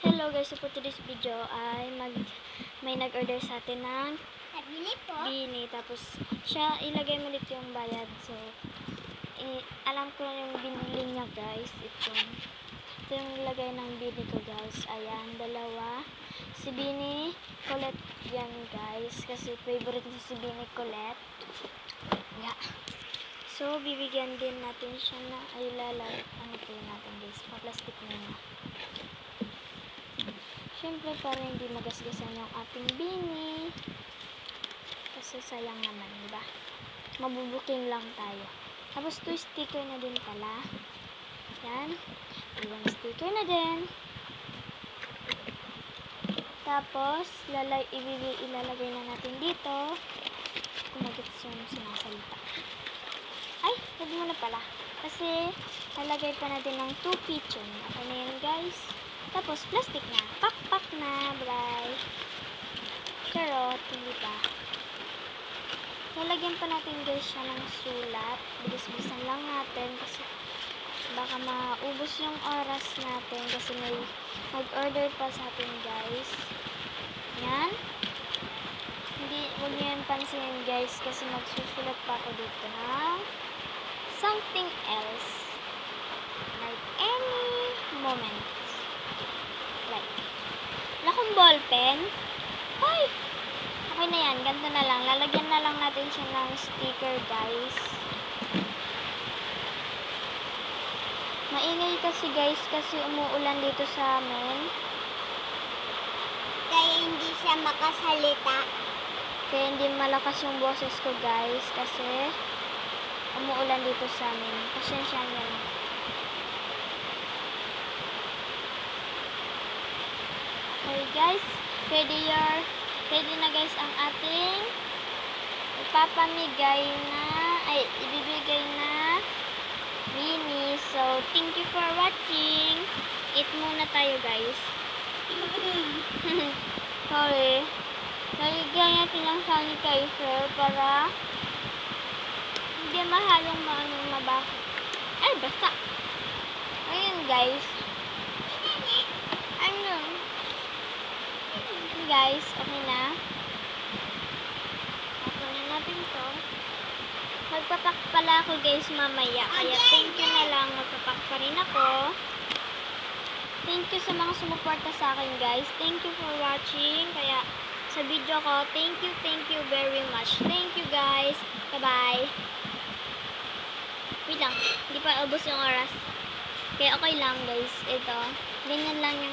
Hello guys, so for today's video ay may nag-order sa atin ng bini. Tapos siya ilagay mo dito yung bayad. So alam ko na yung binili niya guys. Ito yung ilagay ng bini ko guys. Ayan, dalawa. Si Bini Colette yan guys. Kasi favorite niya si Bini Colette. Yeah. So bibigyan din natin siya na ano po natin guys. Pa-plastic na na. Siyempre, para hindi magasgasan yung ating bini. Kasi sayang naman, diba? Mabubuking lang tayo. Tapos, ito sticker na din pala. Yan. Ibang sticker na din. Tapos, ilalagay na natin dito. Kumagits yung sinasalita. Ay, pwede mo na pala. Kasi, lalagay pa natin ng 2 kitchen. Okay na yan, guys. Tapos, plastic na. Pak na, bray. Charot, hindi pa. Lalagyan pa natin guys siya ng sulat. Bilis-bilisan lang natin kasi baka maubos yung oras natin kasi may mag-order pa sa atin guys. Yan. Huwag niyo yung pansinin guys kasi magsusulat pa ako dito ng something else. Like any moment. Wala akong ballpen. Ay! Okay na yan. Ganito na lang. Lalagyan na lang natin siya ng sticker, guys. Maingay kasi, guys, kasi umuulan dito sa amin. Kaya hindi siya makasalita. Kaya hindi malakas yung boses ko, guys, kasi umuulan dito sa amin. Pasensya niyo na. Okay guys, ready na guys ang ating ibibigay na bini. So, thank you for watching. Eat muna tayo guys. Sorry. Lalagyan natin ng sanitizer para hindi mahalong mabasa. Ay, basta. Ayun guys. Guys, okay na. Okay na natin to. Magpapak pala ako guys mamaya. Kaya thank you na lang. Magpapak pa rin ako. Thank you sa mga sumuporta sa akin guys. Thank you for watching. Kaya sa video ko, thank you very much. Thank you guys. Bye-bye. Wait lang. Hindi pa ubos yung oras. Kaya okay lang guys. Ito. Ganyan lang yung